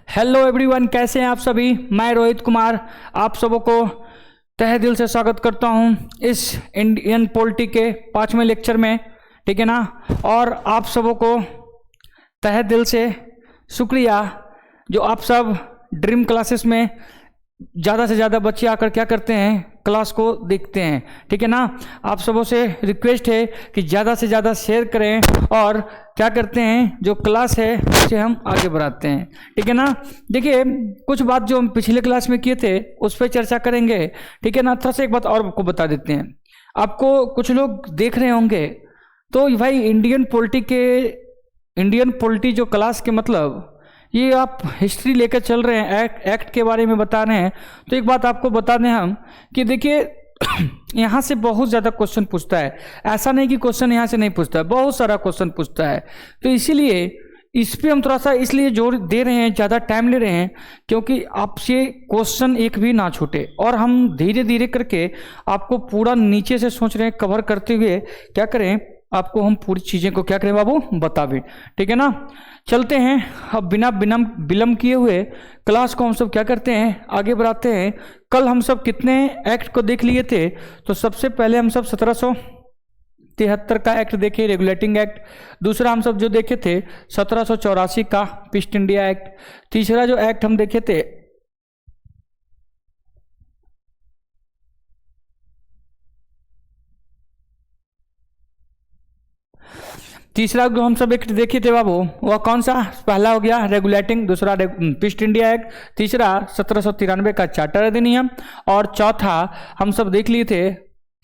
Hello everyone, कैसे हैं आप सभी। मैं रोहित कुमार आप सबों को तहे दिल से स्वागत करता हूं इस इंडियन पॉलिटी के 5वें लेक्चर में। ठीक है ना। और आप सबों को तहे दिल से शुक्रिया जो आप सब ड्रीम क्लासेस में ज़्यादा से ज़्यादा बच्चे आकर क्या करते हैं, क्लास को देखते हैं। ठीक है ना। आप सबों से रिक्वेस्ट है कि ज़्यादा से ज़्यादा शेयर करें और क्या करते हैं, जो क्लास है उसे हम आगे बढ़ाते हैं। ठीक है ना। देखिए, कुछ बात जो हम पिछले क्लास में किए थे उस पर चर्चा करेंगे। ठीक है ना। थोड़ा सा एक बात और आपको बता देते हैं। आपको कुछ लोग देख रहे होंगे तो भाई इंडियन पॉलिटी जो क्लास के मतलब ये आप हिस्ट्री लेकर चल रहे हैं, एक्ट के बारे में बता रहे हैं। तो एक बात आपको बता दें हम कि देखिए यहाँ से बहुत ज़्यादा क्वेश्चन पूछता है। ऐसा नहीं कि क्वेश्चन यहाँ से नहीं पूछता है, बहुत सारा क्वेश्चन पूछता है। तो इसीलिए इस पे हम थोड़ा सा इसलिए जोर दे रहे हैं, ज़्यादा टाइम ले रहे हैं, क्योंकि आपसे क्वेश्चन एक भी ना छूटे। और हम धीरे धीरे करके आपको पूरा नीचे से सोच रहे हैं कवर करते हुए क्या करें, आपको हम पूरी चीज़ें को क्या करें बाबू, बतावें। ठीक है ना। चलते हैं अब बिना विलम्ब किए हुए क्लास को हम सब क्या करते हैं, आगे बढ़ाते हैं। कल हम सब कितने एक्ट को देख लिए थे। तो सबसे पहले हम सब 1773 का एक्ट देखे, रेगुलेटिंग एक्ट। दूसरा हम सब जो देखे थे 1784 का ईस्ट इंडिया एक्ट। तीसरा जो एक्ट हम देखे थे तीसरा जो हम सब एक देखे थे बाबू, वह कौन सा, पहला हो गया रेगुलेटिंग, दूसरा ईस्ट इंडिया एक्ट, तीसरा 1793 का चार्टर अधिनियम, और चौथा हम सब देख लिए थे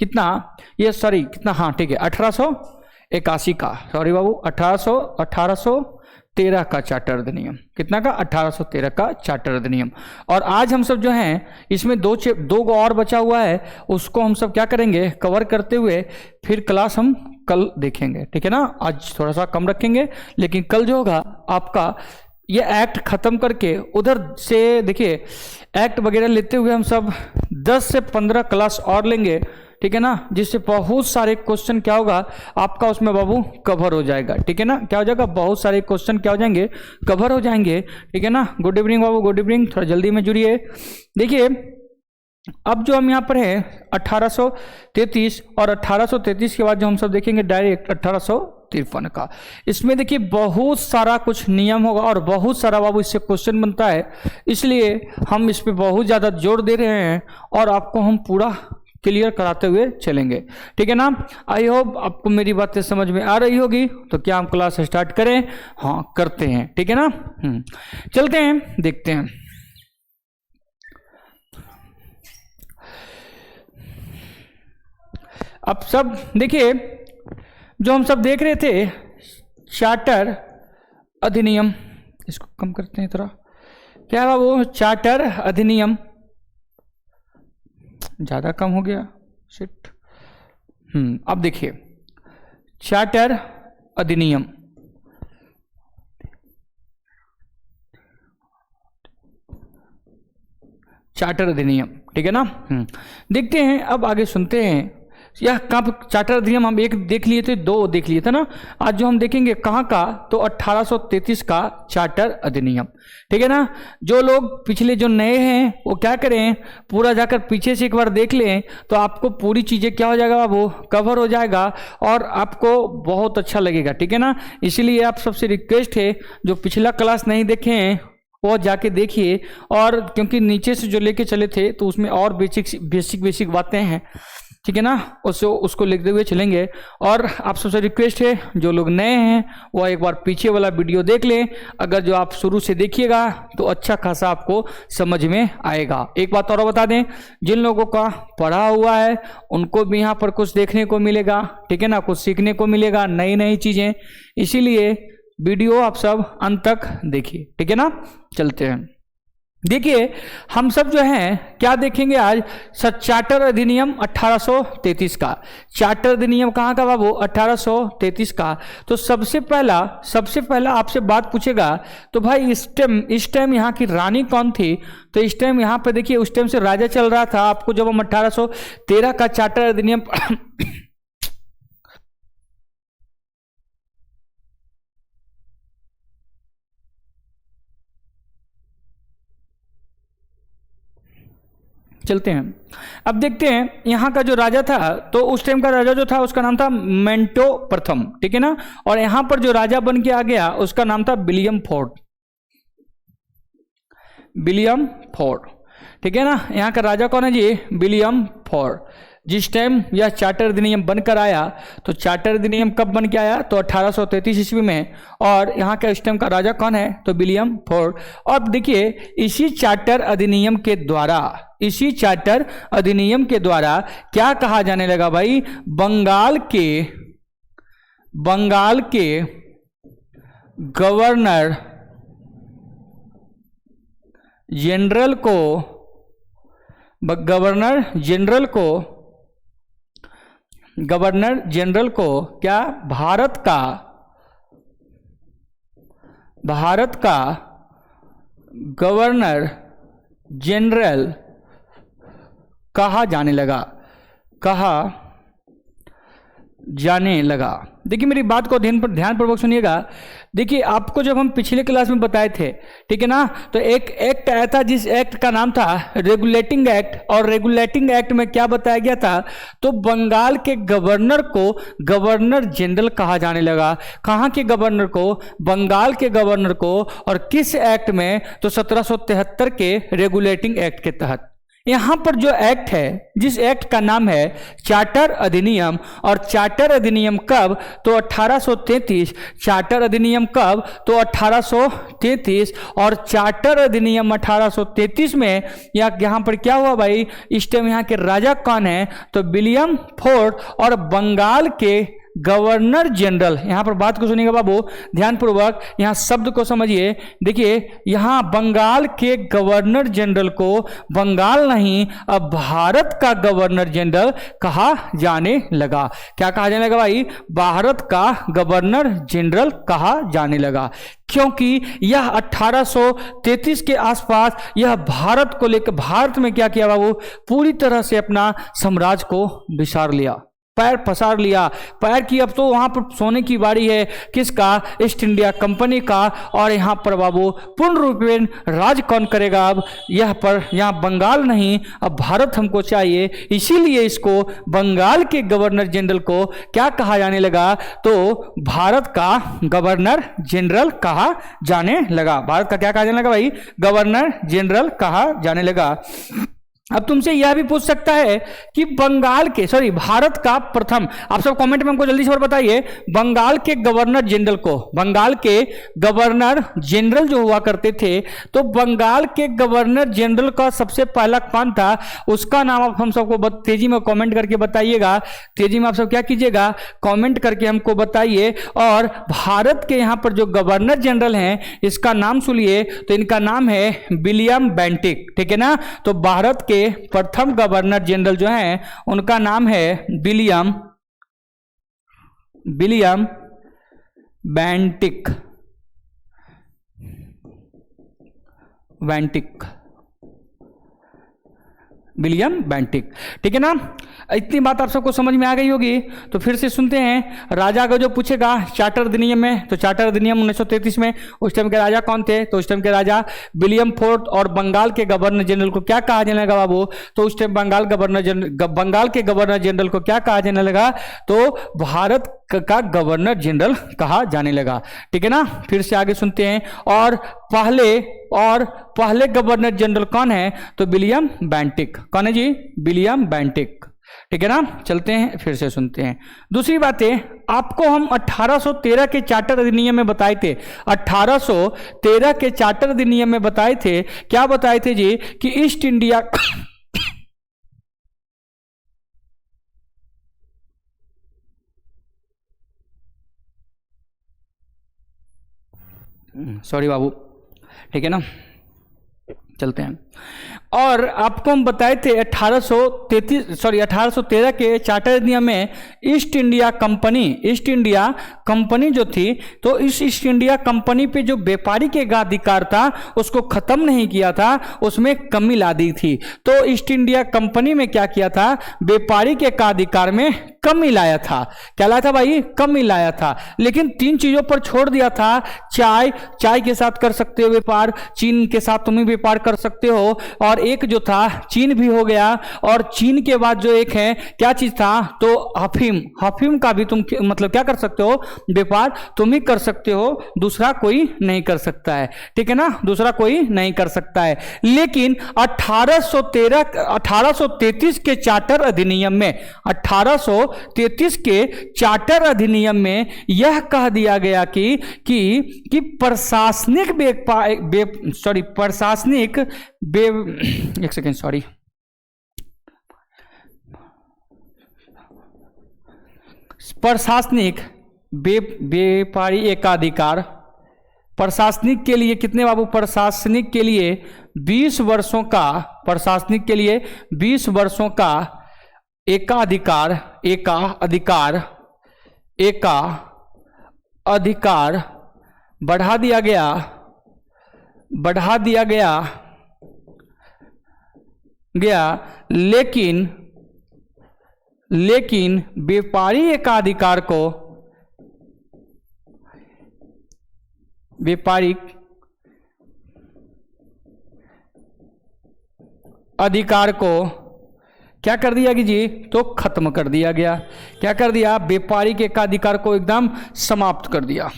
कितना, ये सॉरी कितना, हाँ ठीक है 1881 का, सॉरी बाबू 1813 का चार्टर अधिनियम। कितना का, 1813 का चार्टर अधिनियम। और आज हम सब जो हैं इसमें दो और बचा हुआ है, उसको हम सब क्या करेंगे, कवर करते हुए फिर क्लास हम कल देखेंगे। ठीक है ना। आज थोड़ा सा कम रखेंगे, लेकिन कल जो होगा आपका ये एक्ट खत्म करके उधर से देखिए एक्ट वगैरह लेते हुए हम सब 10 से 15 क्लास और लेंगे। ठीक है ना। जिससे बहुत सारे क्वेश्चन क्या होगा आपका उसमें बाबू कवर हो जाएगा। ठीक है ना। क्या हो जाएगा, बहुत सारे क्वेश्चन क्या हो जाएंगे, कवर हो जाएंगे। ठीक है ना। गुड इवनिंग बाबू, गुड इवनिंग, थोड़ा जल्दी में जुड़िए। देखिए अब जो हम यहाँ पर हैं 1833 और 1833 के बाद जो हम सब देखेंगे डायरेक्ट 1853 का। इसमें देखिए बहुत सारा कुछ नियम होगा और बहुत सारा बाबू इससे क्वेश्चन बनता है, इसलिए हम इस पे बहुत ज़्यादा जोर दे रहे हैं और आपको हम पूरा क्लियर कराते हुए चलेंगे। ठीक है ना। आई होप आपको मेरी बातें समझ में आ रही होगी। तो क्या हम क्लास स्टार्ट करें? हाँ करते हैं। ठीक है ना। चलते हैं, देखते हैं। अब सब देखिए जो हम सब देख रहे थे चार्टर अधिनियम, इसको कम करते हैं थोड़ा, क्या है वो चार्टर अधिनियम, ज्यादा कम हो गया शिट। अब देखिए चार्टर अधिनियम, चार्टर अधिनियम। ठीक है ना। देखते हैं अब आगे, सुनते हैं यह कब चार्टर अधिनियम हम एक देख लिए थे, दो देख लिए थे ना। आज जो हम देखेंगे कहाँ का, तो 1833 का चार्टर अधिनियम। ठीक है ना। जो लोग पिछले जो नए हैं वो क्या करें, पूरा जाकर पीछे से एक बार देख लें, तो आपको पूरी चीज़ें क्या हो जाएगा वो कवर हो जाएगा और आपको बहुत अच्छा लगेगा। ठीक है ना। इसीलिए आप सबसे रिक्वेस्ट है जो पिछला क्लास नहीं देखे हैं वो जाके देखिए, और क्योंकि नीचे से जो लेके चले थे तो उसमें और बेसिक बातें हैं। ठीक है ना। उसको लिखते हुए चलेंगे। और आप सबसे रिक्वेस्ट है जो लोग नए हैं वो एक बार पीछे वाला वीडियो देख लें। अगर जो आप शुरू से देखिएगा तो अच्छा खासा आपको समझ में आएगा। एक बात और बता दें, जिन लोगों का पढ़ा हुआ है उनको भी यहाँ पर कुछ देखने को मिलेगा। ठीक है ना। कुछ सीखने को मिलेगा, नई नई चीज़ें। इसीलिए वीडियो आप सब अंत तक देखिए। ठीक है ना। चलते हैं। देखिए हम सब जो हैं क्या देखेंगे आज, चार्टर अधिनियम 1833 का। चार्टर अधिनियम कहाँ का बाबू, 1833 का। तो सबसे पहला आपसे बात पूछेगा तो भाई इस टाइम यहाँ की रानी कौन थी। तो इस टाइम यहाँ पे देखिए उस टाइम से राजा चल रहा था। आपको जब हम 1813 का चार्टर अधिनियम चलते हैं, अब देखते हैं यहाँ का जो राजा था, तो उस टाइम का राजा जो था उसका नाम था मेंटो प्रथम, ठीक है ना। और यहाँ पर जो राजा बन के आ गया उसका नाम था विलियम फोर्ड, विलियम फोर्ड, ठीक है ना। यहाँ का राजा कौन है जी? William Ford. जिस टाइम यह चार्टर अधिनियम बनकर आया, तो चार्टर अधिनियम कब बन के आया? तो 1833 ईस्वी में। और यहाँ का इस टाइम का राजा कौन है? तो विलियम फोर्ड। और देखिए इसी चार्टर अधिनियम के द्वारा, इसी चार्टर अधिनियम के द्वारा क्या कहा जाने लगा भाई? बंगाल के गवर्नर जनरल को क्या भारत का गवर्नर जनरल कहा जाने लगा। देखिए मेरी बात को ध्यानपूर्वक सुनिएगा। देखिए आपको जब हम पिछले क्लास में बताए थे, ठीक है ना, तो एक एक्ट आया था जिस एक्ट का नाम था रेगुलेटिंग एक्ट। और रेगुलेटिंग एक्ट में क्या बताया गया था? तो बंगाल के गवर्नर को गवर्नर जनरल कहा जाने लगा। कहाँ के गवर्नर को? बंगाल के गवर्नर को। और किस एक्ट में? तो 1773 के रेगुलेटिंग एक्ट के तहत। यहां पर जो एक्ट है, जिस एक्ट का नाम है चार्टर अधिनियम, और चार्टर अधिनियम कब? तो 1833। चार्टर अधिनियम कब? तो 1833। और चार्टर अधिनियम 1833 में यहां पर क्या हुआ भाई? इस टाइम यहां के राजा कौन है? तो विलियम फोर्ड। और बंगाल के गवर्नर जनरल, यहां पर बात को सुनिएगा बाबू ध्यानपूर्वक, यहां शब्द को समझिए। देखिए यहां बंगाल के गवर्नर जनरल को बंगाल नहीं, अब भारत का गवर्नर जनरल कहा जाने लगा। क्या कहा जाने लगा भाई? भारत का गवर्नर जनरल कहा जाने लगा। क्योंकि यह 1833 के आसपास यह भारत को लेकर, भारत में क्या किया बाबू? पूरी तरह से अपना साम्राज्य को विसार लिया, पैर पसार लिया। पैर की अब तो वहां पर सोने की बारी है। किसका? ईस्ट इंडिया कंपनी का। और यहां पर बाबू पूर्ण रूप में राज कौन करेगा? अब यहाँ बंगाल नहीं, अब भारत हमको चाहिए। इसीलिए इसको बंगाल के गवर्नर जनरल को क्या कहा जाने लगा? तो भारत का गवर्नर जनरल कहा जाने लगा। भारत का क्या कहा जाने लगा भाई? गवर्नर जनरल कहा जाने लगा। अब तुमसे यह भी पूछ सकता है कि भारत का प्रथम, आप सब कमेंट में हमको जल्दी से और बताइए, बंगाल के गवर्नर जनरल को, बंगाल के गवर्नर जनरल जो हुआ करते थे, तो बंगाल के गवर्नर जनरल का सबसे पहला कौन था? उसका नाम आप हम सबको तेजी में कमेंट करके बताइएगा। तेजी में आप सब क्या कीजिएगा? कमेंट करके हमको बताइए। और भारत के यहाँ पर जो गवर्नर जनरल हैं, इसका नाम सुनिए, तो इनका नाम है विलियम बेंटिक, ठीक है ना। तो भारत के प्रथम गवर्नर जनरल जो हैं उनका नाम है विलियम बेंटिक। विलियम बेंटिक, ठीक है ना। इतनी बात आप सबको समझ में आ गई होगी। तो फिर से सुनते हैं, राजा का जो पूछेगा चार्टर अधिनियम में, तो चार्टर अधिनियम 1933 में उस टाइम के राजा कौन थे? तो उस टाइम के राजा विलियम फोर्ड। और बंगाल के गवर्नर जनरल को क्या कहा जाने लगा बाबू? तो उस टाइम बंगाल के गवर्नर जनरल को क्या कहा जाने लगा? तो भारत का गवर्नर जनरल कहा जाने लगा, ठीक है ना। फिर से आगे सुनते हैं। और पहले गवर्नर जनरल कौन है? तो विलियम बेंटिक। कौन है जी? विलियम बेंटिक, ठीक है ना। चलते हैं, फिर से सुनते हैं। दूसरी बातें आपको हम 1813 के चार्टर अधिनियम में बताए थे। 1813 के चार्टर अधिनियम में बताए थे, क्या बताए थे जी? कि ईस्ट इंडिया सॉरी बाबू, ठीक है ना। चलते हैं। और आपको हम बताए थे 1813 के चार्टर अधिनियम में ईस्ट इंडिया कंपनी जो थी, तो इस ईस्ट इंडिया कंपनी पे जो व्यापारी के अधिकार था उसको खत्म नहीं किया था, उसमें कमी ला दी थी। तो ईस्ट इंडिया कंपनी में क्या किया था? व्यापारी के अधिकार में कमी लाया था। क्या लाया था भाई? कमी लाया था। लेकिन 3 चीजों पर छोड़ दिया था। चाय के साथ कर सकते हो व्यापार, चीन के साथ तुम व्यापार कर सकते हो, और एक जो था चीन भी हो गया, और चीन के बाद जो एक है क्या चीज था, तो अफीम, अफीम का भी तुम मतलब क्या कर सकते हो, व्यापार तुम ही कर सकते हो, दूसरा कोई नहीं कर सकता है, ठीक है ना, दूसरा कोई नहीं कर सकता है। लेकिन 1833 के चार्टर अधिनियम में, 1833 के चार्टर अधिनियम में यह कह दिया गया कि प्रशासनिक एक सेकेंड सॉरी, प्रशासनिक व्यापारी एकाधिकार, प्रशासनिक के लिए कितने बाबू, प्रशासनिक के लिए 20 वर्षों का, प्रशासनिक के लिए 20 वर्षों का अधिकार बढ़ा दिया गया, लेकिन व्यापारी एकाधिकार को, व्यापारिक अधिकार को क्या कर दिया कि जी, तो खत्म कर दिया गया। क्या कर दिया, व्यापारिक एकाधिकार को एकदम समाप्त कर दिया।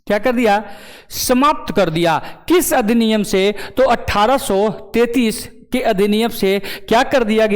क्या कर दिया, समाप्त कर दिया। किस अधिनियम से, तो 1833 के अधिनियम से क्या कर दिया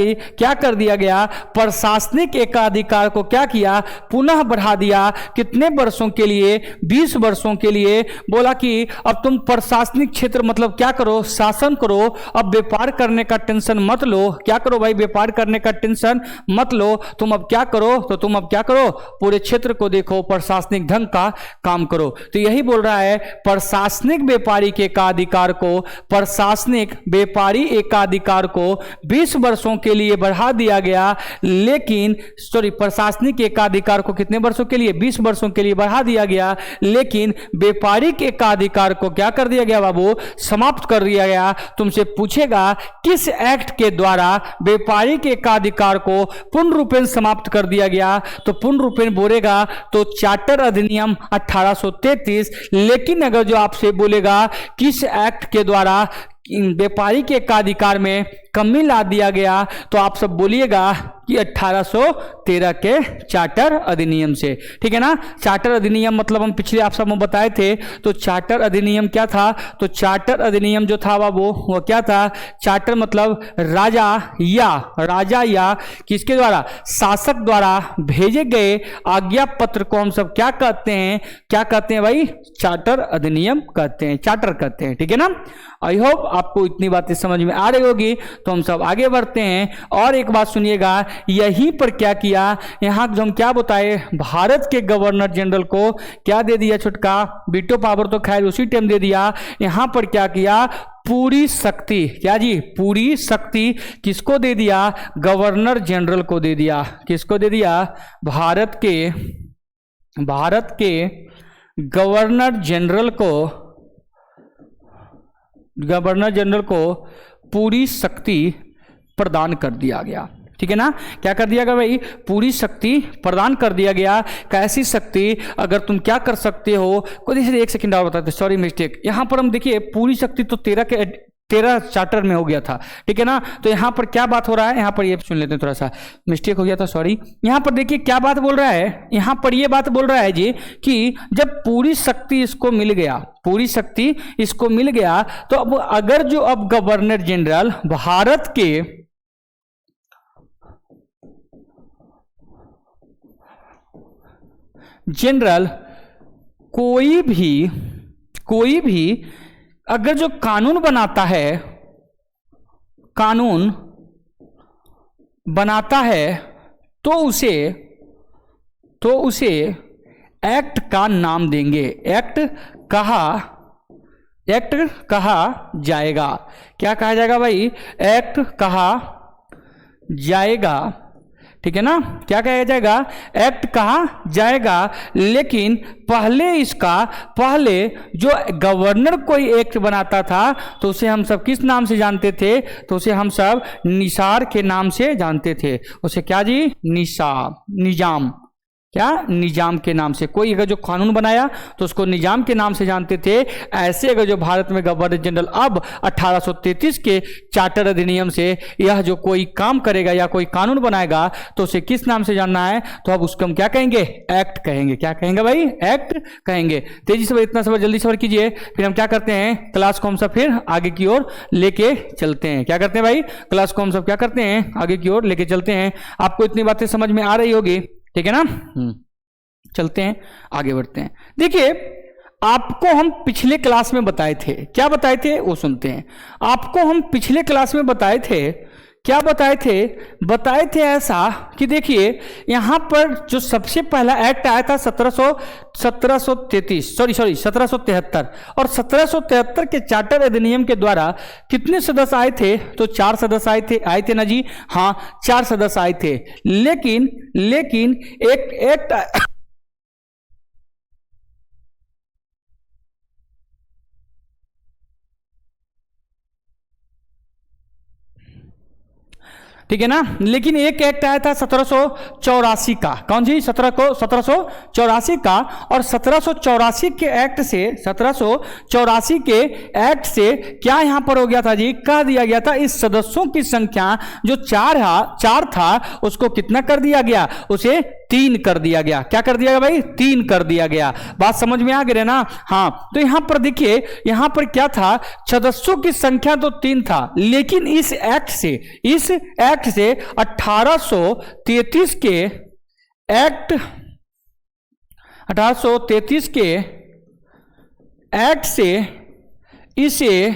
गया, प्रशासनिक एकाधिकार को क्या किया, पुनः बढ़ा दिया। कितने वर्षों के लिए, 20 वर्षों के लिए। बोला कि अब तुम प्रशासनिक क्षेत्र मतलब क्या करो, शासन करो, अब व्यापार करने का टेंशन मत लो। क्या करो भाई, व्यापार करने का टेंशन मत लो, तुम अब क्या करो, तो तुम अब क्या करो, पूरे क्षेत्र को देखो, प्रशासनिक ढंग का काम करो। तो यही बोल रहा है, प्रशासनिक व्यापारिक एकाधिकार को, प्रशासनिक व्यापारी एकाधिकार को 20 वर्षों के लिए बढ़ा दिया गया, लेकिन प्रशासनिक एकाधिकार को कितने वर्षों के लिए, 20 वर्षों के लिए बढ़ा दिया गया, लेकिन व्यापारिक एकाधिकार को क्या कर दिया गया बाबू, समाप्त कर दिया गया। तुमसे पूछेगा किस एक्ट के द्वारा व्यापारिक एकाधिकार को पूर्ण रूपेण समाप्त कर दिया गया, तो पूर्ण रूपेण बोलेगा तो चार्टर अधिनियम 1833। लेकिन अगर जो आपसे बोलेगा किस एक्ट के द्वारा व्यापारिक एकाधिकार में कमी ला दिया गया, तो आप सब बोलिएगा कि 1813 के चार्टर अधिनियम से। ठीक है ना, चार्टर अधिनियम मतलब हम पिछले आप सब बताए थे। तो चार्टर अधिनियम क्या था, तो चार्टर अधिनियम जो था वो क्या था, चार्टर मतलब राजा या किसके द्वारा, शासक द्वारा भेजे गए आज्ञा पत्र को हम सब क्या कहते हैं भाई, चार्टर अधिनियम कहते हैं, चार्टर कहते हैं। ठीक है ना, आई होप आपको इतनी बातें समझ में आ रही होगी। तो हम सब आगे बढ़ते हैं और एक बात सुनिएगा, यहीं पर क्या किया, यहाँ जो हम क्या बताए, भारत के गवर्नर जनरल को क्या दे दिया, छुटका वीटो पावर तो खैर उसी टाइम दे दिया। यहाँ पर क्या किया, पूरी शक्ति, क्या जी, पूरी शक्ति किसको दे दिया, गवर्नर जनरल को दे दिया। किसको दे दिया, भारत के गवर्नर जनरल को पूरी शक्ति प्रदान कर दिया गया। ठीक है ना, क्या कर दिया गया भाई, पूरी शक्ति प्रदान कर दिया गया। कैसी शक्ति, अगर तुम क्या कर सकते हो, कोई एक सेकंड और बताते, सॉरी मिस्टेक। यहां पर हम देखिए पूरी शक्ति तो 13 चार्टर में हो गया था। ठीक है ना, तो यहां पर क्या बात हो रहा है, यहां पर ये सुन लेते हैं, थोड़ा सा मिस्टेक हो गया था, सॉरी। यहां पर देखिए क्या बात बोल रहा है, यहां पर ये बात बोल रहा है जी कि जब पूरी शक्ति इसको मिल गया, पूरी शक्ति इसको मिल गया, तो अब अगर जो अब गवर्नर जनरल भारत के जनरल कोई भी अगर जो कानून बनाता है तो उसे एक्ट का नाम देंगे, एक्ट कहा जाएगा। क्या कहा जाएगा भाई, एक्ट कहा जाएगा। ठीक है ना, क्या कहा जाएगा, एक्ट कहा जाएगा। लेकिन पहले जो गवर्नर कोई एक्ट बनाता था तो उसे हम सब किस नाम से जानते थे, तो उसे हम सब निसार के नाम से जानते थे। उसे क्या जी, निजाम। क्या, निजाम के नाम से। कोई अगर जो कानून बनाया तो उसको निजाम के नाम से जानते थे। ऐसे अगर जो भारत में गवर्नर जनरल अब 1833 के चार्टर अधिनियम से यह जो कोई काम करेगा या कोई कानून बनाएगा तो उसे किस नाम से जानना है, तो अब उसको हम क्या कहेंगे, एक्ट कहेंगे। क्या कहेंगे भाई, एक्ट कहेंगे। तेजी से इतना सबर जल्दी सबर कीजिए, फिर हम क्या करते हैं, क्लास को हम सब फिर आगे की ओर लेके चलते हैं। क्या करते हैं भाई, क्लास को हम सब क्या करते हैं, आगे की ओर लेके चलते हैं। आपको इतनी बातें समझ में आ रही होगी, ठीक है ना। चलते हैं, आगे बढ़ते हैं। देखिए, आपको हम पिछले क्लास में बताए थे, क्या बताए थे वो सुनते हैं। आपको हम पिछले क्लास में बताए थे, क्या बताए थे, बताए थे ऐसा कि देखिए यहां पर जो सबसे पहला एक्ट आया था 1773 और 1773 के चार्टर अधिनियम के द्वारा कितने सदस्य आए थे, तो 4 सदस्य आए थे ना जी, हाँ 4 सदस्य आए थे। लेकिन एक एक्ट ठीक है ना, लेकिन एक एक्ट आया था 1784 का, कौन जी, 1784 का। और 1784 के एक्ट से 1784 के एक्ट से क्या यहां पर हो गया था जी, कह दिया गया था इस सदस्यों की संख्या जो 4 था उसको कितना कर दिया गया, उसे 3 कर दिया गया। क्या कर दिया गया भाई, 3 कर दिया गया। बात समझ में आ गई ना, हाँ। तो यहां पर देखिए, यहां पर क्या था, सदस्यों की संख्या तो 3 था, लेकिन इस एक्ट से 1833 के एक्ट 1833 के एक्ट से इसे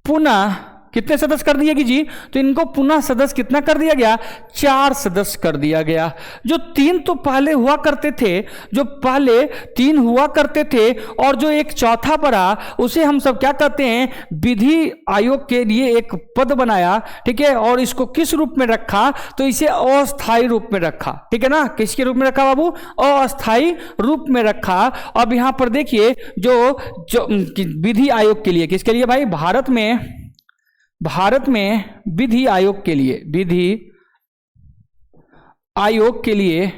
पुनः कितने सदस्य कर दिए जी, तो इनको पुनः सदस्य कितना कर दिया गया, 4 सदस्य कर दिया गया। जो 3 तो पहले हुआ करते थे, जो पहले 3 हुआ करते थे, और जो एक चौथा पड़ा उसे हम सब क्या कहते हैं, विधि आयोग के लिए एक पद बनाया, ठीक है। और इसको किस रूप में रखा, तो इसे अस्थायी रूप में रखा, ठीक है ना। किसके रूप में रखा बाबू, अस्थायी रूप में रखा। अब यहां पर देखिए जो विधि आयोग के लिए, किसके लिए भाई, भारत में विधि आयोग के लिए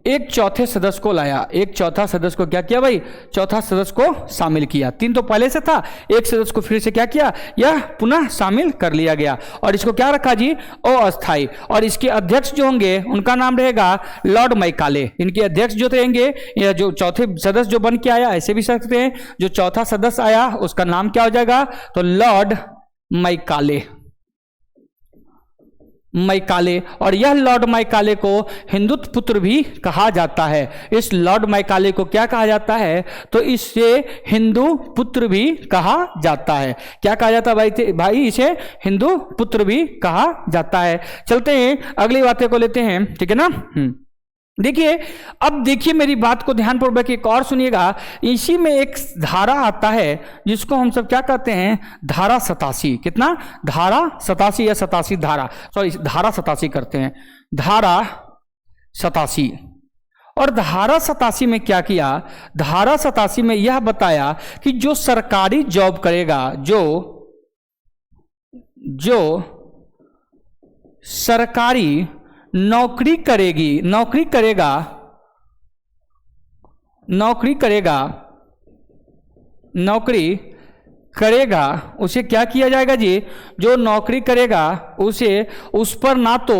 एक चौथे सदस्य को लाया। एक चौथा सदस्य को क्या किया भाई, चौथा सदस्य को शामिल किया। 3 तो पहले से था, एक सदस्य को फिर से क्या किया, यह पुनः शामिल कर लिया गया। और इसको क्या रखा जी, अस्थायी। और इसके अध्यक्ष जो होंगे उनका नाम रहेगा लॉर्ड मैकाले। इनके अध्यक्ष जो रहेंगे, या जो चौथे सदस्य जो बन के आया, ऐसे भी सकते हैं, जो चौथा सदस्य आया उसका नाम क्या हो जाएगा, तो लॉर्ड मैकाले। और यह लॉर्ड मैकाले को हिंदुत्व पुत्र भी कहा जाता है। इस लॉर्ड मैकाले को क्या कहा जाता है, तो इससे हिंदू पुत्र भी कहा जाता है। क्या कहा जाता है भाई, इसे हिंदू पुत्र भी कहा जाता है। चलते हैं, अगली बातें को लेते हैं, ठीक है ना। देखिए, अब देखिए मेरी बात को ध्यानपूर्वक एक और सुनिएगा। इसी में एक धारा आता है जिसको हम सब क्या कहते हैं, धारा 87। कितना, धारा 87 या 87 धारा, सॉरी धारा 87 करते हैं, धारा 87। और धारा 87 में क्या किया, धारा 87 में यह बताया कि जो सरकारी जॉब करेगा, जो सरकारी नौकरी करेगा उसे क्या किया जाएगा जी, जो नौकरी करेगा उसे, उस पर ना तो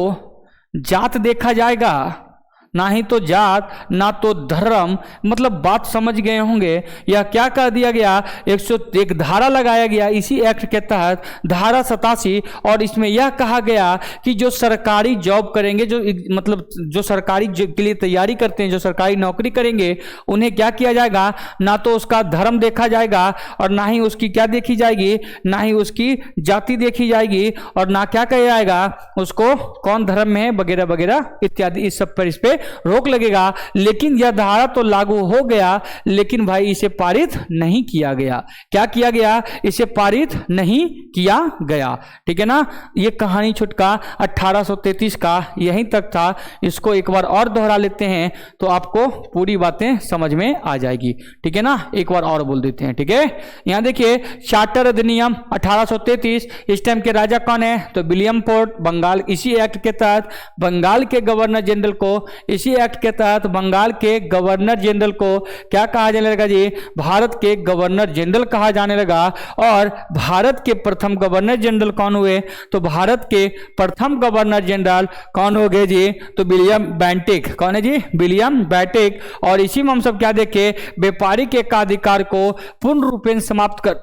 जात देखा जाएगा, ना ही तो जात, ना तो धर्म। मतलब बात समझ गए होंगे। यह क्या कर दिया गया, 101 धारा लगाया गया इसी एक्ट के तहत, धारा 87। और इसमें यह कहा गया कि जो सरकारी जॉब करेंगे, जो मतलब जो सरकारी के लिए तैयारी करते हैं, जो सरकारी नौकरी करेंगे, उन्हें क्या किया जाएगा, ना तो उसका धर्म देखा जाएगा, और ना ही उसकी क्या देखी जाएगी, ना ही उसकी जाति देखी जाएगी, और ना क्या कहा जाएगा उसको कौन धर्म में है वगैरह वगैरह इत्यादि। इस सब पर इस पे रोक लगेगा। लेकिन यह धारा तो लागू हो गया, लेकिन भाई इसे पारित नहीं किया गया। क्या किया गया, इसे पारित नहीं किया गया, ठीक है ना। यह कहानी छुटका 1833 का यहीं तक था। इसको एक बार और दोहरा लेते हैं तो आपको पूरी बातें समझ में आ जाएगी, ठीक है ना। एक बार और बोल देते हैं, ठीक है। यहां देखिए, चार्टर अधिनियम 1833। इस टाइम के राजा कौन है, तो विलियम फोर्ट। बंगाल, इसी एक्ट के तहत बंगाल के गवर्नर जनरल को इसी एक्ट के तहत बंगाल के गवर्नर जनरल को क्या कहा जाने लगा जी? भारत के गवर्नर जनरल कहा जाने लगा। और भारत के प्रथम गवर्नर जनरल कौन हुए? तो भारत के प्रथम गवर्नर जनरल कौन हो गए जी? तो विलियम बेंटिक। कौन है जी? William Bentinck. और इसी में हम सब क्या देखे? व्यापारिक एकाधिकार को पूर्ण रूपेण समाप्त कर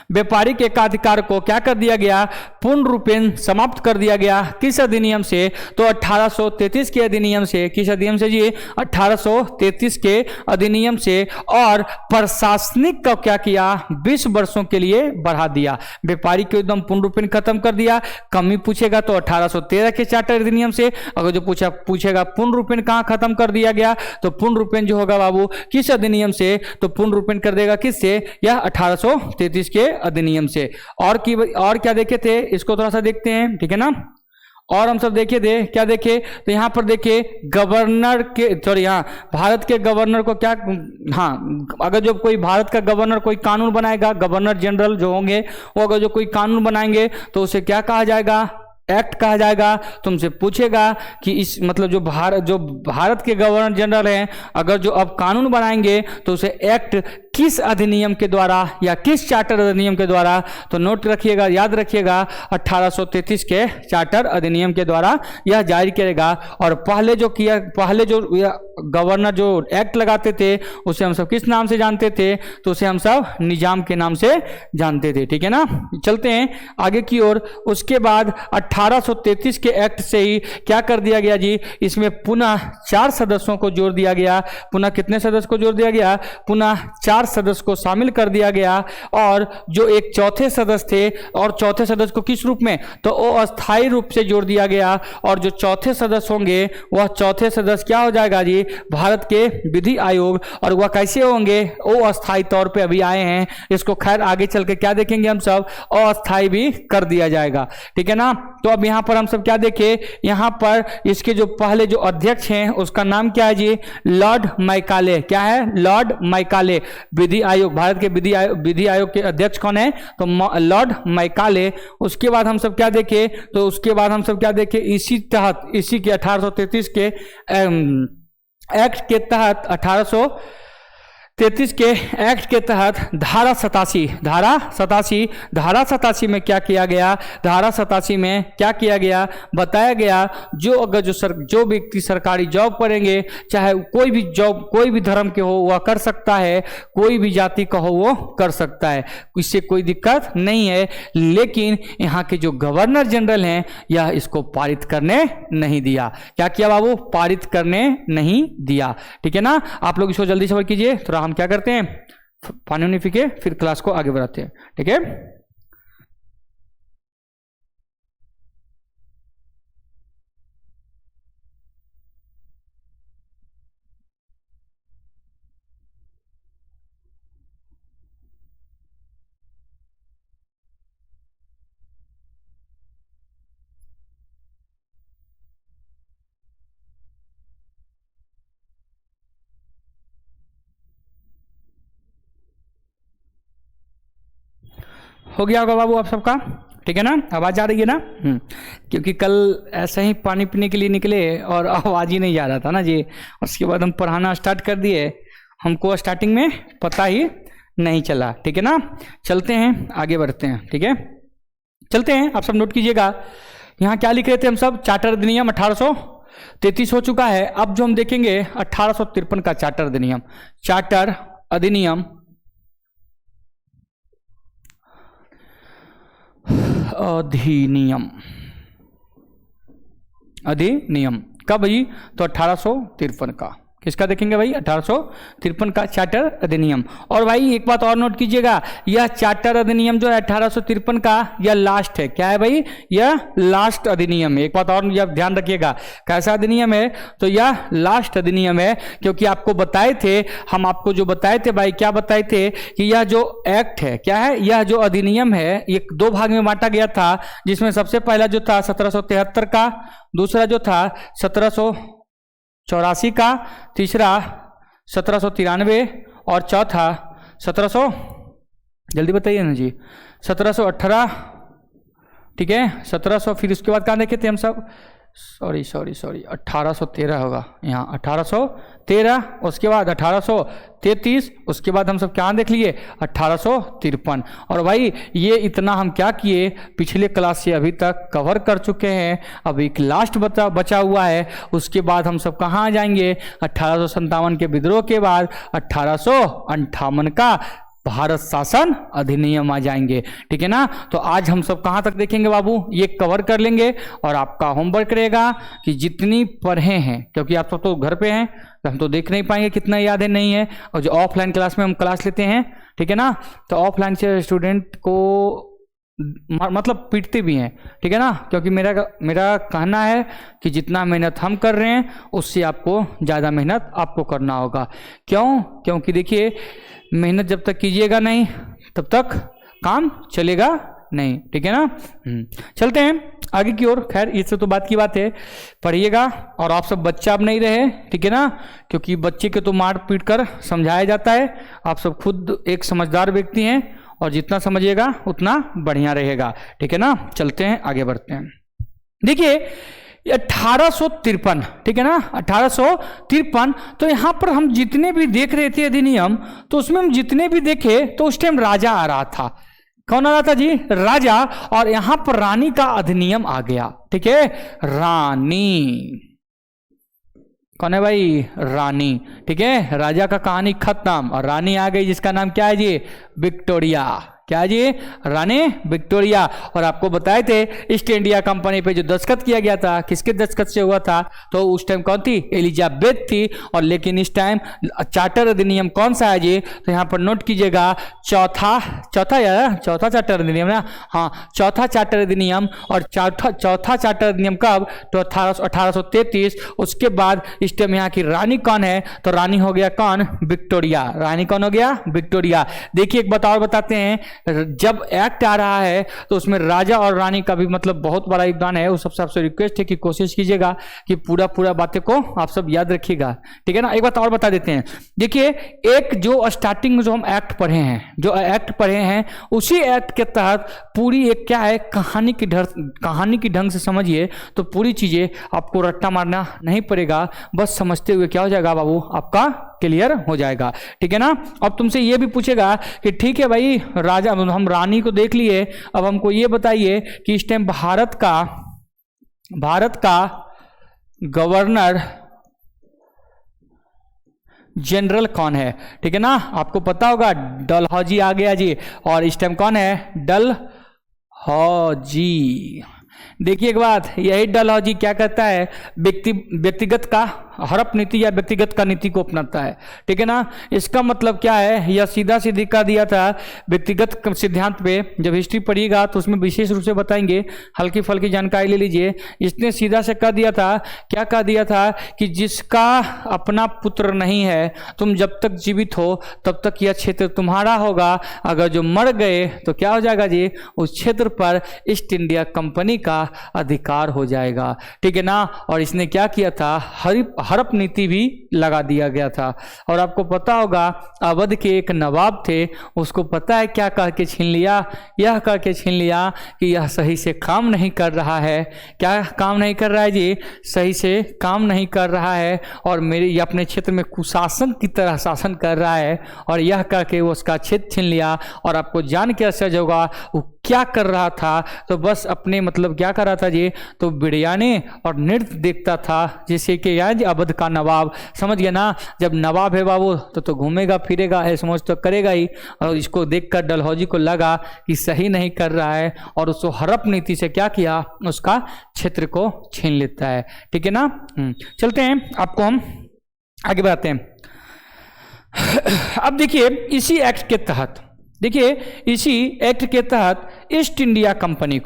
व्यापारिक एकाधिकार को क्या कर दिया गया? पूर्ण रूपेण समाप्त कर दिया गया। किस अधिनियम से? तो 1833 के अधिनियम से। किस अधिनियम से जी? 1833 के अधिनियम से। और प्रशासनिक का क्या किया? 20 वर्षों के लिए बढ़ा दिया। व्यापारिक को एकदम पूर्ण रूपेण खत्म कर दिया। कमी पूछेगा तो 1813 के चार्टर अधिनियम से। अगर जो पूछेगा पूर्ण रूपेण कहाँ खत्म कर दिया गया, तो पूर्ण रूपेण जो होगा बाबू किस अधिनियम से? तो पूर्ण रूपेण कर देगा किससे? यह 1833 के अधिनियम से। और क्या देखे थे? इसको थोड़ा सा देखते हैं, ठीक है ना। और हम सब देखे थे, क्या देखे? तो यहां पर देखे गवर्नर के, सॉरी, हाँ, भारत के गवर्नर को क्या, हाँ, अगर जो कोई भारत का गवर्नर कोई कानून बनाएगा, गवर्नर जनरल जो होंगे वो अगर जो कोई कानून बनाएंगे तो उसे क्या कहा जाएगा? एक्ट कहा जाएगा। तुमसे पूछेगा कि इस मतलब जो भारत के गवर्नर जनरल हैं अगर जो अब कानून बनाएंगे तो उसे एक्ट किस अधिनियम के द्वारा या किस चार्टर अधिनियम के द्वारा? तो नोट रखिएगा, याद रखिएगा, 1833 के चार्टर अधिनियम के द्वारा यह जारी करेगा। और पहले जो गवर्नर जो एक्ट लगाते थे उसे हम सब किस नाम से जानते थे? तो उसे हम सब निजाम के नाम से जानते थे, ठीक है ना। चलते हैं आगे की ओर। उसके बाद 1833 के एक्ट से ही क्या कर दिया गया जी? इसमें पुनः 4 सदस्यों को जोड़ दिया गया। पुनः कितने सदस्य को जोड़ दिया गया? पुनः 4 सदस्य को शामिल कर दिया गया। और जो एक चौथे सदस्य थे, और चौथे सदस्य को किस रूप में? तो वो अस्थायी रूप से जोड़ दिया गया। और जो चौथे सदस्य होंगे वह चौथे सदस्य क्या हो जाएगा जी? भारत के विधि आयोग। और वह कैसे होंगे? वो अस्थायी तौर पे अभी आए हैं, इसको खैर आगे चल के क्या देखेंगे हम सब, अस्थायी भी कर दिया जाएगा, ठीक है ना। तो अब यहां पर हम सब क्या देखे? यहां पर इसके जो पहले जो अध्यक्ष हैं उसका नाम क्या है जी? Lord Macaulay. क्या है? Lord Macaulay. विधि आयोग, भारत के विधि आयोग के अध्यक्ष कौन है? तो लॉर्ड मैकाले। उसके बाद हम सब क्या देखे? तो उसके बाद हम सब क्या देखे? इसी के 1833 के एक्ट के तहत 1833 के एक्ट के तहत धारा 87 में क्या किया गया? धारा 87 में क्या किया गया? बताया गया जो अगर जो व्यक्ति सरकारी जॉब करेंगे, चाहे कोई भी जॉब कोई भी धर्म के हो वह कर सकता है, कोई भी जाति का हो वो कर सकता है, इससे कोई दिक्कत नहीं है। लेकिन यहाँ के जो गवर्नर जनरल हैं यह इसको पारित करने नहीं दिया। क्या किया बाबू? पारित करने नहीं दिया, ठीक है ना। आप लोग इसको जल्दी से कीजिए। थोड़ा हम क्या करते हैं, पानी नहीं पी के फिर क्लास को आगे बढ़ाते हैं, ठीक है। हो गया होगा बाबू आप सबका, ठीक है ना। आवाज़ आ रही है ना? क्योंकि कल ऐसे ही पानी पीने के लिए निकले और आवाज़ ही नहीं जा रहा था ना जी। उसके बाद हम पढ़ाना स्टार्ट कर दिए, हमको स्टार्टिंग में पता ही नहीं चला, ठीक है ना। चलते हैं आगे बढ़ते हैं, ठीक है। चलते हैं, आप सब नोट कीजिएगा। यहाँ क्या लिख रहे थे हम सब? चार्टर अधिनियम 1833 हो चुका है। अब जो हम देखेंगे 1853 का चार्टर अधिनियम। चार्टर अधिनियम अधिनियम कब जी? तो 1853 का। किसका देखेंगे भाई? 1853 का चार्टर अधिनियम। और भाई एक बात और नोट कीजिएगा, यह चार्टर अधिनियम जो है 1853 का यह लास्ट है। क्या है भाई? यह लास्ट अधिनियम है। एक बात और ध्यान रखिएगा, कैसा अधिनियम है? तो यह लास्ट अधिनियम है, क्योंकि आपको बताए थे, हम आपको जो बताए थे भाई, क्या बताए थे कि यह जो एक्ट है, क्या है, यह जो अधिनियम है ये 2 भाग में बांटा गया था, जिसमें सबसे पहला जो था 1773 का, दूसरा जो था 1784 का, तीसरा 1793 और चौथा 1700, जल्दी बताइए ना जी, 1718, ठीक है, 1700। फिर उसके बाद कहाँ देखे थे हम सब? सॉरी 1813 होगा यहाँ, 1813, उसके बाद 1833, उसके बाद हम सब क्या देख लिए 1853। और भाई ये इतना हम क्या किए, पिछले क्लास से अभी तक कवर कर चुके हैं। अब एक लास्ट बचा हुआ है, उसके बाद हम सब कहाँ जाएंगे, 1857 के विद्रोह के बाद 1858 का भारत शासन अधिनियम आ जाएंगे। ठीक है ना। तो आज हम सब कहाँ तक देखेंगे बाबू, ये कवर कर लेंगे। और आपका होमवर्क रहेगा कि जितनी पढ़े हैं, क्योंकि आप सब तो घर पे हैं तो हम तो देख नहीं पाएंगे कितना याद है नहीं है, और जो ऑफलाइन क्लास में हम क्लास लेते हैं, ठीक है ना, तो ऑफलाइन से स्टूडेंट को मतलब पीटते भी हैं, ठीक है ना, क्योंकि मेरा कहना है कि जितना मेहनत हम कर रहे हैं उससे आपको ज़्यादा मेहनत आपको करना होगा। क्योंकि देखिए मेहनत जब तक कीजिएगा नहीं तब तक काम चलेगा नहीं। ठीक है ना। चलते हैं आगे की ओर। खैर इससे तो बात की बात है, पढ़िएगा। और आप सब बच्चा अब नहीं रहे, ठीक है ना, क्योंकि बच्चे के तो मार पीट कर समझाया जाता है। आप सब खुद एक समझदार व्यक्ति हैं और जितना समझिएगा उतना बढ़िया रहेगा। ठीक है ना। चलते हैं आगे बढ़ते हैं। देखिए 1853, ठीक है ना, 1853। तो यहां पर हम जितने भी देख रहे थे अधिनियम, तो उसमें हम जितने भी देखे तो उस टाइम राजा आ रहा था। कौन आ रहा था जी, राजा। और यहां पर रानी का अधिनियम आ गया। ठीक है, रानी कौन है भाई, रानी। ठीक है, राजा का कहानी खत्म और रानी आ गई, जिसका नाम क्या है जी, विक्टोरिया। क्या जी, रानी विक्टोरिया। और आपको बताए थे ईस्ट इंडिया कंपनी पे जो दस्तखत किया गया था, किसके दस्तखत से हुआ था, तो उस टाइम कौन थी, एलिजाबेथ थी। और लेकिन इस टाइम चार्टर अधिनियम कौन सा है जी, तो यहाँ पर नोट कीजिएगा, चौथा चार्टर अधिनियम ना, हाँ चौथा चार्टर अधिनियम। और चौथा चार्टर अधिनियम कब, तो 1833। उसके बाद इस टाइम यहाँ की रानी कौन है, तो रानी हो गया कौन, विक्टोरिया। रानी कौन हो गया, विक्टोरिया। देखिए एक बात और बताते हैं, जब एक्ट आ रहा है तो उसमें राजा और रानी का भी मतलब बहुत बड़ा योगदान है। उस सबसे आपसे रिक्वेस्ट है कि कोशिश कीजिएगा कि पूरा बातें को आप सब याद रखिएगा। ठीक है ना। एक बात और बता देते हैं, देखिए एक जो स्टार्टिंग में जो हम एक्ट पढ़े हैं, उसी एक्ट के तहत पूरी एक क्या है, कहानी की ढंग से समझिए तो पूरी चीजें आपको रट्टा मारना नहीं पड़ेगा, बस समझते हुए क्या हो जाएगा बाबू, आपका क्लियर हो जाएगा। ठीक है ना। अब तुमसे ये भी पूछेगा कि ठीक है भाई राजा, हम रानी को देख लिए, अब हमको ये बताइए कि इस टाइम भारत का गवर्नर जनरल कौन है। ठीक है ना। आपको पता होगा डलहौजी आ गया जी। और इस टाइम कौन है, डलहौजी। देखिए एक बात, यही डलहौजी क्या कहता है, व्यक्तिगत का हड़प नीति या व्यक्तिगत का नीति को अपनाता है। ठीक है ना। इसका मतलब क्या है, यह सीधा सीधी कह दिया था व्यक्तिगत सिद्धांत पे। जब हिस्ट्री पढ़िएगा तो उसमें विशेष रूप से बताएंगे, हल्की फल्की जानकारी ले लीजिए। इसने सीधा से कह दिया था, क्या कह दिया था, कि जिसका अपना पुत्र नहीं है, तुम जब तक जीवित हो तब तक यह क्षेत्र तुम्हारा होगा, अगर जो मर गए तो क्या हो जाएगा जी, उस क्षेत्र पर ईस्ट इंडिया कंपनी का अधिकार हो जाएगा। ठीक है ना। और इसने क्या किया था, हड़प नीति भी लगा दिया गया था। और आपको पता होगा अवध के एक नवाब थे, उसको पता है क्या कह के छीन लिया, यह कह के छीन लिया कि यह सही से काम नहीं कर रहा है। क्या काम नहीं कर रहा है जी, सही से काम नहीं कर रहा है, और ये अपने क्षेत्र में कुशासन की तरह शासन कर रहा है। और यह कह के वो उसका क्षेत्र छीन लिया। और आपको जान के आश्चर्य होगा वो क्या कर रहा था, तो बस अपने मतलब क्या कर रहा था जी, तो बिरयानी और नृत्य देखता था, जैसे कि यार अवध का नवाब, समझ गया ना। जब नवाब है बाबू तो घूमेगा फिरेगा, है समझ तो करेगा ही। और इसको देखकर डलहौजी को लगा कि सही नहीं कर रहा है, और उसको हड़प नीति से क्या किया, उसका क्षेत्र को छीन लेता है। ठीक है ना। चलते हैं, आपको हम आगे बढ़ाते हैं। अब देखिए इसी एक्ट के तहत, ईस्ट इंडिया कंपनी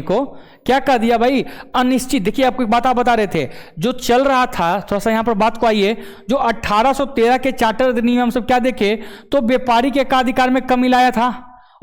को क्या कह दिया भाई, अनिश्चित। देखिए आपको एक बात आप बता रहे थे, जो चल रहा था, थोड़ा सा यहाँ पर बात को आइए, जो 1813 के चार्टर अधिनियम हम सब क्या देखे, तो व्यापारी के एकाधिकार में कमी लाया था।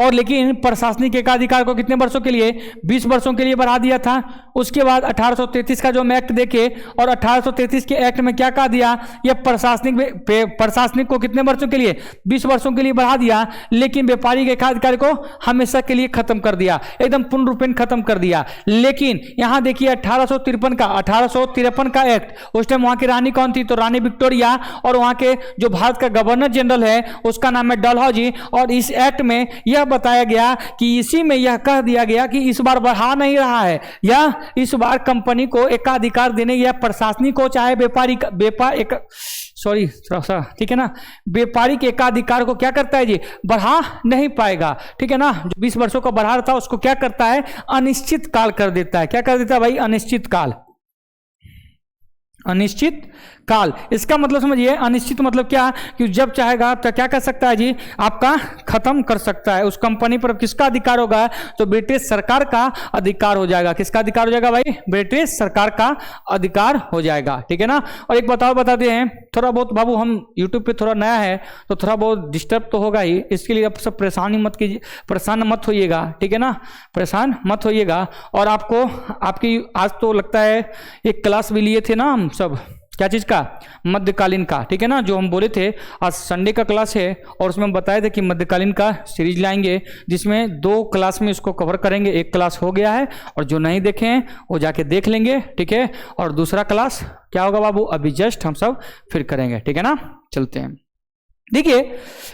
और लेकिन प्रशासनिक एकाधिकार को कितने वर्षों के लिए, 20 वर्षों के लिए बढ़ा दिया था। उसके बाद 1833 का जो हम एक्ट देखे, और 1833 के एक्ट में क्या कहा दिया, यह प्रशासनिक को कितने वर्षों के लिए, 20 वर्षों के लिए बढ़ा दिया, लेकिन व्यापारिक एकाधिकार को हमेशा के लिए खत्म कर दिया, एकदम पूर्ण रूपेण खत्म कर दिया। लेकिन यहां देखिए 1853 का एक्ट, उस टाइम वहां की रानी कौन थी, तो रानी विक्टोरिया, और वहां के जो भारत का गवर्नर जनरल है उसका नाम है डलहौजी। और इस एक्ट में यह बताया गया कि इसी में यह कह दिया गया कि इस बार बढ़ा नहीं रहा है, या इस बार कंपनी को एकाधिकार देने, या प्रशासनिक को चाहे ठीक है ना, व्यापारिक एकाधिकार को क्या करता है जी, बढ़ा नहीं पाएगा, ठीक है ना। जो 20 वर्षों का बढ़ा था उसको क्या करता है, अनिश्चित काल कर देता है। क्या कर देता है भाई, अनिश्चित काल। अनिश्चित काल, इसका मतलब समझिए, अनिश्चित मतलब क्या, कि जब चाहेगा तो क्या कर सकता है जी, आपका खत्म कर सकता है। उस कंपनी पर किसका अधिकार होगा, तो ब्रिटिश सरकार का अधिकार हो जाएगा। किसका अधिकार हो जाएगा भाई, ब्रिटिश सरकार का अधिकार हो जाएगा, ठीक है ना। और एक बताओ बताते हैं, थोड़ा बहुत बाबू हम यूट्यूब पे थोड़ा नया है तो थोड़ा बहुत डिस्टर्ब तो होगा ही, इसके लिए आप सब परेशानी मत कीजिए, परेशान मत होइएगा, ठीक है ना, परेशान मत होइएगा। और आपको आपकी आज तो लगता है एक क्लास भी लिए थे ना हम सब, क्या चीज का, मध्यकालीन का, ठीक है ना, जो हम बोले थे आज संडे का क्लास है, और उसमें हम बताए थे कि मध्यकालीन का सीरीज लाएंगे, जिसमें 2 क्लास में इसको कवर करेंगे। एक क्लास हो गया है, और जो नहीं देखे हैं वो जाके देख लेंगे, ठीक है। और दूसरा क्लास क्या होगा बाबू, अभी जस्ट हम सब फिर करेंगे, ठीक है ना। चलते हैं, देखिए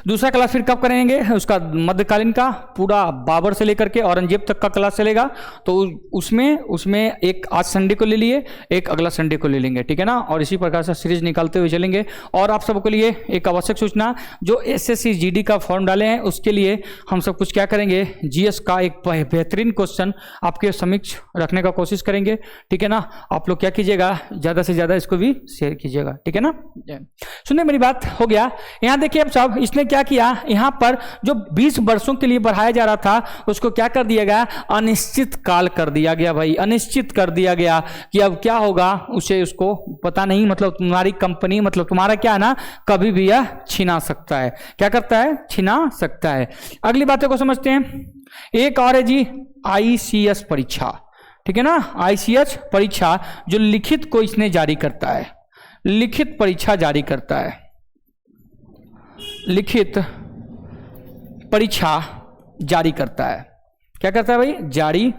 दूसरा क्लास फिर कब करेंगे, उसका मध्यकालीन का पूरा बाबर से लेकर के औरंगजेब तक का क्लास चलेगा। तो उसमें एक आज संडे को ले लिए, एक अगला संडे को ले लेंगे, ठीक है ना। और इसी प्रकार से सीरीज निकालते हुए चलेंगे। और आप सबके लिए एक आवश्यक सूचना, जो एसएससी जीडी का फॉर्म डाले हैं उसके लिए हम सब कुछ क्या करेंगे, जीएस का एक बेहतरीन क्वेश्चन आपके समक्ष रखने का कोशिश करेंगे, ठीक है ना। आप लोग क्या कीजिएगा, ज़्यादा से ज़्यादा इसको भी शेयर कीजिएगा, ठीक है ना। सुनिए मेरी बात, हो गया। यहाँ देखिए अब साहब इसने क्या किया, यहाँ पर जो 20 वर्षों के लिए बढ़ाया जा रहा था उसको क्या कर दिया गया, अनिश्चित काल कर दिया गया भाई, अनिश्चित कर दिया गया कि अब क्या होगा उसे उसको पता नहीं, मतलब तुम्हारी कंपनी, मतलब तुम्हारा क्या है ना, कभी भी यह छीना सकता है। क्या करता है, छीना सकता है। अगली बातों को समझते हैं। एक और है जी आईसीएस परीक्षा, ठीक है ना, आईसीएस परीक्षा जो लिखित को इसने जारी करता है, लिखित परीक्षा जारी करता है, लिखित परीक्षा जारी करता है। क्या करता है भाई, जारी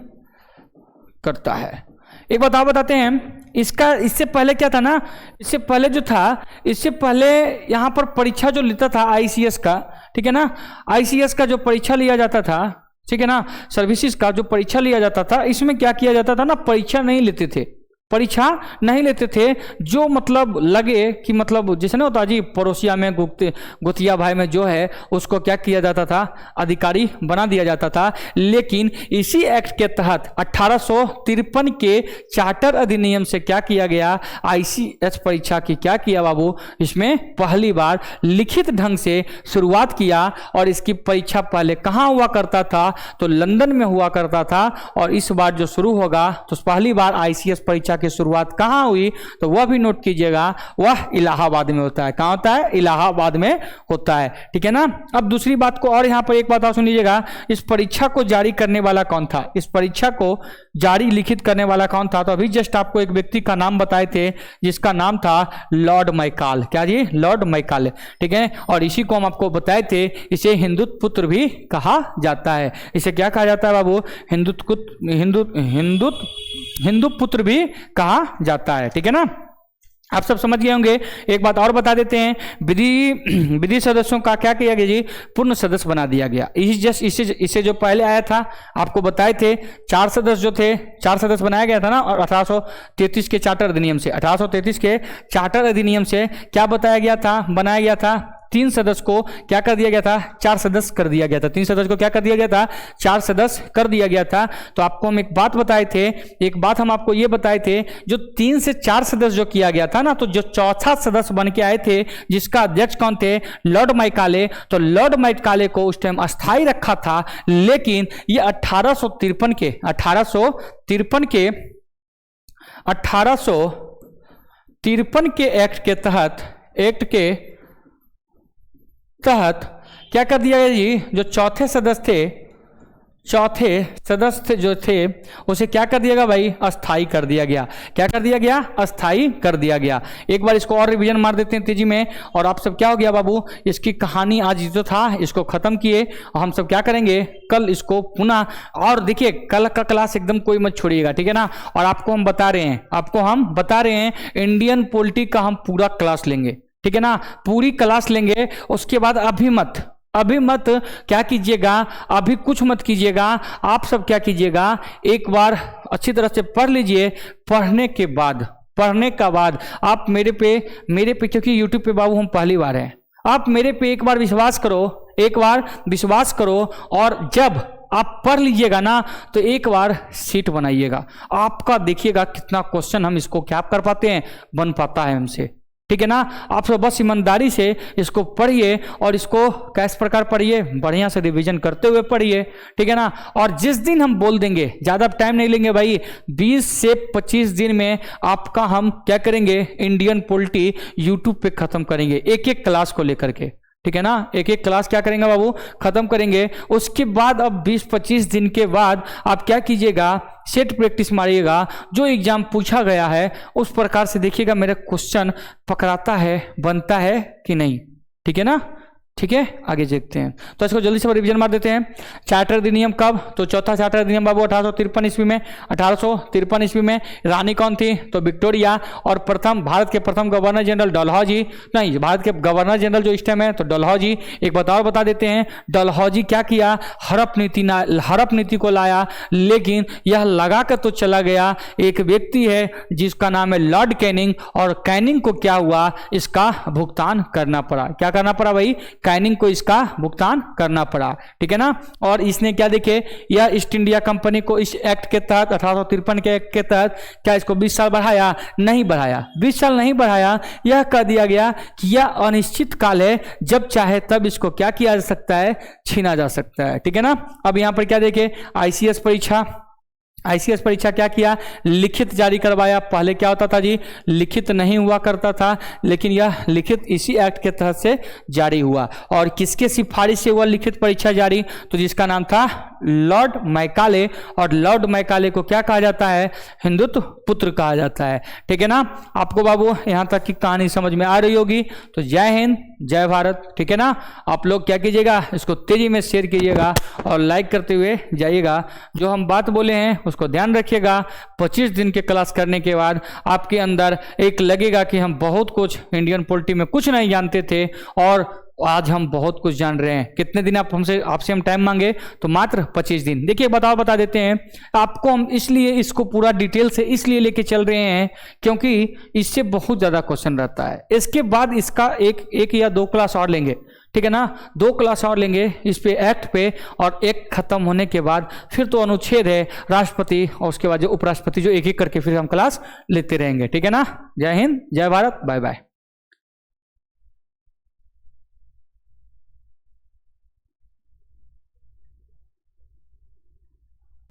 करता है। एक बात बताते हैं, इसका इससे पहले क्या था ना, इससे पहले जो था, इससे पहले यहाँ पर परीक्षा जो लेता था आईसीएस का, ठीक है ना, आईसीएस का जो परीक्षा लिया जाता था, ठीक है ना, सर्विसेज का जो परीक्षा लिया जाता था, इसमें क्या किया जाता था ना, परीक्षा नहीं लेते थे, परीक्षा नहीं लेते थे। जो मतलब लगे कि मतलब जैसे ना होता जी, पड़ोसिया में गुतिया भाई में जो है उसको क्या किया जाता था, अधिकारी बना दिया जाता था। लेकिन इसी एक्ट के तहत 1853 के चार्टर अधिनियम से क्या किया गया, आईसीएस परीक्षा की क्या किया बाबू, इसमें पहली बार लिखित ढंग से शुरुआत किया। और इसकी परीक्षा पहले कहाँ हुआ करता था, तो लंदन में हुआ करता था। और इस बार जो शुरू होगा तो पहली बार आईसीएस परीक्षा की शुरुआत कहां हुई, तो वह भी नोट कीजिएगा, वह इलाहाबाद में होता है। कहां होता है, इलाहाबाद में होता है, ठीक है ना। अब दूसरी बात को, और यहां पर एक बात और सुन लीजिएगा, इस परीक्षा को जारी करने वाला कौन था, इस परीक्षा को जारी लिखित करने वाला कौन था, तो अभी जस्ट आपको एक व्यक्ति का नाम बताए थे जिसका नाम था लॉर्ड मैकाले। क्या जी, लॉर्ड मैकाले, ठीक है। और इसी को हम आपको बताए थे, इसे हिंदुत्व पुत्र भी कहा जाता है। इसे क्या कहा जाता है बाबू, हिंदू पुत्र भी कहा जाता है, ठीक है ना। आप सब समझ गए होंगे। एक बात और बता देते हैं, विधि सदस्यों का क्या किया गया जी, पूर्ण सदस्य बना दिया गया। इसे जो पहले आया था आपको बताए थे, 4 सदस्य जो थे, 4 सदस्य बनाया गया था ना। और 1833 के चार्टर अधिनियम से, 1833 के चार्टर अधिनियम से क्या बताया गया था, बनाया गया था, 3 सदस्य को क्या कर दिया गया था, 4 सदस्य कर दिया गया था। 3 सदस्य को क्या कर दिया गया था, 4 सदस्य कर दिया गया था। तो आपको हम एक बात बताए थे, एक बात हम आपको ये बताए थे, जो 3 से 4 सदस्य जो किया गया था ना, तो जो चौथा सदस्य बन के आए थे, जिसका अध्यक्ष कौन थे, लॉर्ड मैकाले। तो लॉर्ड मैकाले को उस टाइम अस्थायी रखा था। लेकिन ये 1853 के एक्ट के तहत क्या कर दिया गया जी, जो चौथे सदस्य थे चौथे सदस्य जो थे उसे क्या कर दिया गया भाई, अस्थाई कर दिया गया। क्या कर दिया गया, अस्थाई कर दिया गया। एक बार इसको और रिवीजन मार देते हैं तेजी में, और आप सब क्या हो गया बाबू, इसकी कहानी आज जो था इसको खत्म किए, और हम सब क्या करेंगे कल इसको पुनः। और देखिए कल का क्लास एकदम कोई मत छोड़िएगा, ठीक है ना। और आपको हम बता रहे हैं इंडियन पॉलिटी का हम पूरा क्लास लेंगे, ठीक है ना, पूरी क्लास लेंगे। उसके बाद अभी मत क्या कीजिएगा, अभी कुछ मत कीजिएगा, आप सब क्या कीजिएगा, एक बार अच्छी तरह से पढ़ लीजिए। पढ़ने का बाद आप मेरे पे क्योंकि यूट्यूब पे बाबू हम पहली बार हैं, आप मेरे पे एक बार विश्वास करो, और जब आप पढ़ लीजिएगा ना तो एक बार शीट बनाइएगा। आपका देखिएगा कितना क्वेश्चन हम इसको क्या कर पाते हैं, बन पाता है हमसे, ठीक है ना। आप सब बस ईमानदारी से इसको पढ़िए, और इसको किस प्रकार पढ़िए, बढ़िया से रिवीजन करते हुए पढ़िए, ठीक है ना। और जिस दिन हम बोल देंगे, ज़्यादा टाइम नहीं लेंगे भाई, 20 से 25 दिन में आपका हम क्या करेंगे, इंडियन पॉलिटी यूट्यूब पे खत्म करेंगे, एक क्लास को लेकर के, ठीक है ना। एक क्लास क्या करेंगे बाबू, खत्म करेंगे। उसके बाद अब 20-25 दिन के बाद आप क्या कीजिएगा, सेट प्रैक्टिस मारिएगा, जो एग्जाम पूछा गया है उस प्रकार से देखिएगा मेरा क्वेश्चन पकड़ाता है, बनता है कि नहीं, ठीक है ना। ठीक है, आगे देखते हैं। तो इसको जल्दी से रिवीजन मार देते हैं। चार्टर अधिनियम कब, तो चौथा चार्टर अधिनियम बाबू 1853 ईस्वी में। 1853 ईस्वी में रानी कौन थी, तो विक्टोरिया। और भारत के प्रथम गवर्नर जनरल डलहौजी, नहीं भारत के गवर्नर जनरल जो इस टाइम है तो डलहौजी। एक बात और बता देते हैं, डलहौजी क्या किया, हड़प नीति को लाया, लेकिन यह लगा कर तो चला गया। एक व्यक्ति है जिसका नाम है लॉर्ड कैनिंग, और कैनिंग को क्या हुआ, इसका भुगतान करना पड़ा। क्या करना पड़ा भाई, कैनिंग को इसका भुगतान करना पड़ा, ठीक है ना। और इसने क्या देखे, यह ईस्ट इंडिया कंपनी को इस एक्ट के तहत 1853 के एक्ट के तहत क्या इसको 20 साल बढ़ाया, नहीं बढ़ाया, 20 साल नहीं बढ़ाया। यह कह दिया गया कि यह अनिश्चित काल है, जब चाहे तब इसको क्या किया जा सकता है, छीना जा सकता है, ठीक है ना। अब यहां पर क्या देखे, आईसीएस परीक्षा क्या किया, लिखित जारी करवाया। पहले क्या होता था जी, लिखित नहीं हुआ करता था, लेकिन यह लिखित इसी एक्ट के तहत से जारी हुआ। और किसके सिफारिश से हुआ लिखित परीक्षा जारी, तो जिसका नाम था लॉर्ड मैकाले। और लॉर्ड मैकाले को क्या कहा जाता है, हिंदुत्व पुत्र कहा जाता है, ठीक है ना। आपको बाबू यहां तक की कहानी समझ में आ रही होगी, तो जय हिंद जय भारत, ठीक है ना। आप लोग क्या कीजिएगा, इसको तेजी में शेयर कीजिएगा और लाइक करते हुए जाइएगा। जो हम बात बोले हैं उसको ध्यान रखिएगा। 25 दिन के क्लास करने के बाद आपके अंदर एक लगेगा कि हम बहुत कुछ इंडियन पॉलिटी में कुछ नहीं जानते थे, और आज हम बहुत कुछ जान रहे हैं। कितने दिन आपसे हम टाइम मांगे, तो मात्र 25 दिन। देखिए बता देते हैं आपको, हम इसलिए इसको पूरा डिटेल से इसलिए लेके चल रहे हैं क्योंकि इससे बहुत ज़्यादा क्वेश्चन रहता है। इसके बाद इसका एक या दो क्लास और लेंगे, ठीक है ना, 2 क्लास और लेंगे इस पे एक्ट पे, और एक खत्म होने के बाद फिर तो अनुच्छेद है, राष्ट्रपति, और उसके बाद जो उपराष्ट्रपति, जो एक एक करके फिर हम क्लास लेते रहेंगे, ठीक है ना। जय हिंद जय भारत, बाय बाय।